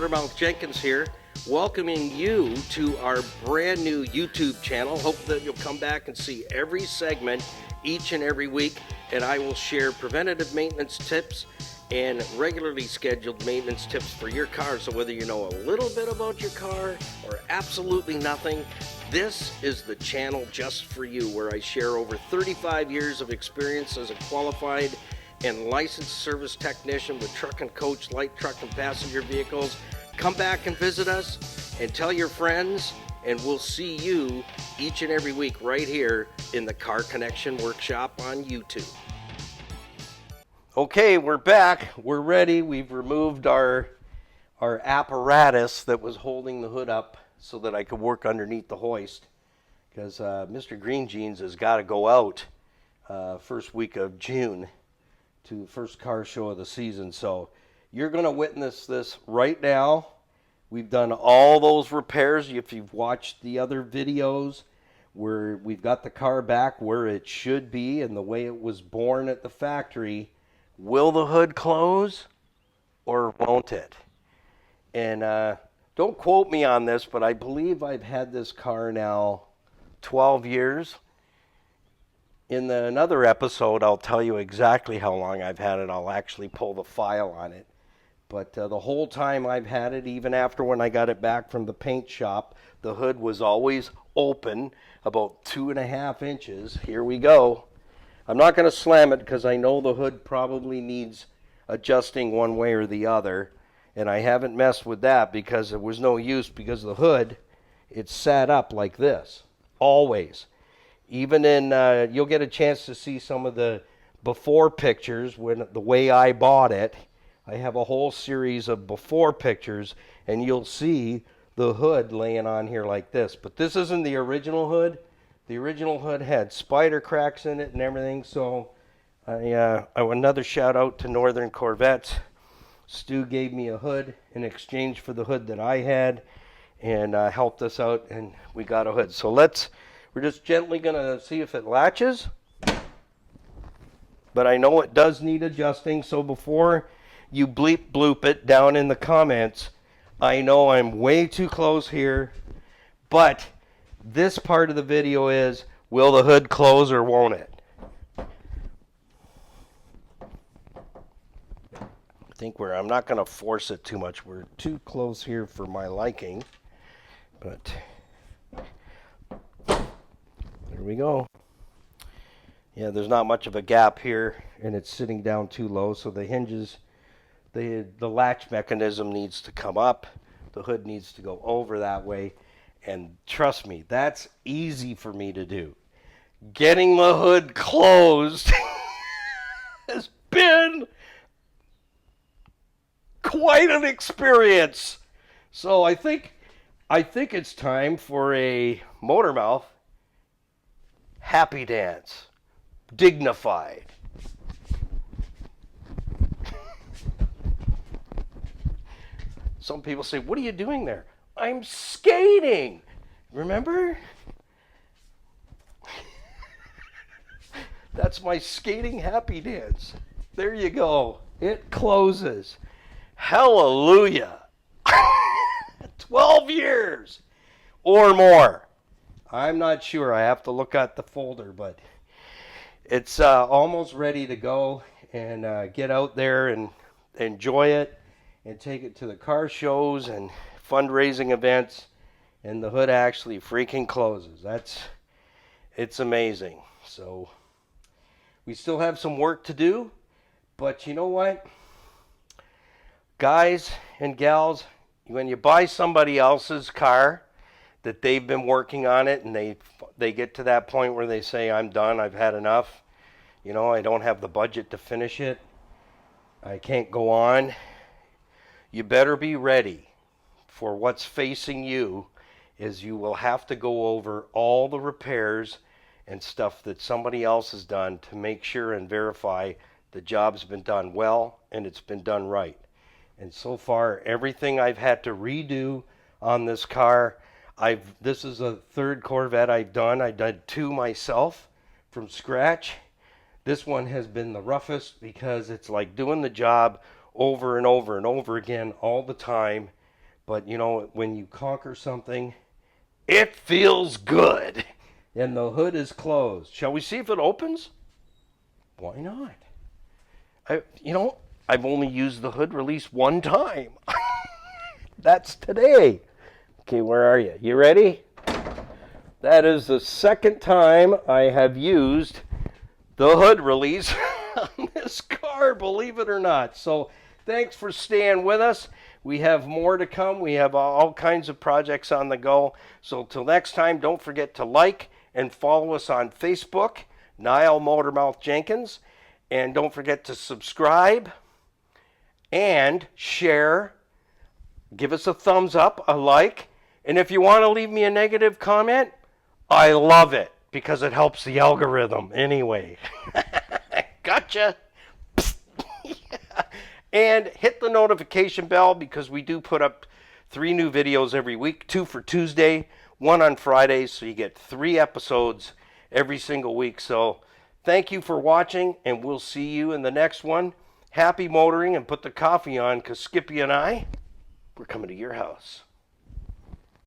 Motormouth Jenkins here, welcoming you to our brand new YouTube channel. Hope that you'll come back and see every segment each and every week, and I will share preventative maintenance tips and regularly scheduled maintenance tips for your car. So whether you know a little bit about your car or absolutely nothing, this is the channel just for you, where I share over 35 years of experience as a qualified and licensed service technician with truck and coach, light truck and passenger vehicles. Come back and visit us and tell your friends, and we'll see you each and every week right here in the Car Connection Workshop on YouTube. Okay, we're back. We're ready. We've removed our apparatus that was holding the hood up so that I could work underneath the hoist, because Mr. Green Jeans has got to go out first week of June to the first car show of the season. So you're going to witness this right now. We've done all those repairs. If you've watched the other videos, where we've got the car back where it should be and the way it was born at the factory. Will the hood close or won't it? And don't quote me on this, but I believe I've had this car now 12 years. In another episode, I'll tell you exactly how long I've had it. I'll actually pull the file on it. But the whole time I've had it, even after when I got it back from the paint shop, the hood was always open, about 2.5 inches. Here we go. I'm not going to slam it because I know the hood probably needs adjusting one way or the other. And I haven't messed with that because there was no use, because the hood, it's sat up like this, always. Even in, you'll get a chance to see some of the before pictures, when the way I bought it. I have a whole series of before pictures, and you'll see the hood laying on here like this. But this isn't the original hood. The original hood had spider cracks in it and everything. So another shout out to Northern Corvettes. Stu gave me a hood in exchange for the hood that I had, and helped us out, and we got a hood. So we're just gently going to see if it latches. But I know it does need adjusting, so before you bleep bloop it down in the comments, I know I'm way too close here, but this part of the video is, will the hood close or won't it? I'm not going to force it too much. We're too close here for my liking, but there we go. Yeah, there's not much of a gap here, and it's sitting down too low, so the hinges, the latch mechanism needs to come up. The hood needs to go over that way, and trust me, that's easy for me to do. Getting the hood closed has been quite an experience. So I think it's time for a Motormouth happy dance. Dignified. Some people say, what are you doing there? I'm skating. Remember? That's my skating happy dance. There you go. It closes. Hallelujah. 12 years or more. I'm not sure. I have to look at the folder, but it's almost ready to go, and get out there and enjoy it and take it to the car shows and fundraising events, and the hood actually freaking closes. It's amazing. So we still have some work to do, but you know what? Guys and gals, when you buy somebody else's car that they've been working on it, and they get to that point where they say, I'm done, I've had enough, I don't have the budget to finish it, I can't go on, you better be ready for what's facing you, is you will have to go over all the repairs and stuff that somebody else has done to make sure and verify the job's been done well and it's been done right. And so far, everything I've had to redo on this car, this is the third Corvette I've done. I did 2 myself from scratch. This one has been the roughest because it's like doing the job over and over and over again all the time. But you know, when you conquer something, it feels good. And the hood is closed. Shall we see if it opens? Why not? I've only used the hood release one time. That's today. Okay, where are you? You ready? That is the second time I have used the hood release on this car, believe it or not. So thanks for staying with us. We have more to come. We have all kinds of projects on the go. So till next time, don't forget to like and follow us on Facebook, Niall Motormouth Jenkins. And don't forget to subscribe and share. Give us a thumbs up, a like. And if you want to leave me a negative comment, I love it because it helps the algorithm anyway. Gotcha. Yeah. And hit the notification bell because we do put up 3 new videos every week, 2 for Tuesday, 1 on Fridays, so you get 3 episodes every single week. So thank you for watching, and we'll see you in the next one. Happy motoring, and put the coffee on because Skippy and I, we're coming to your house.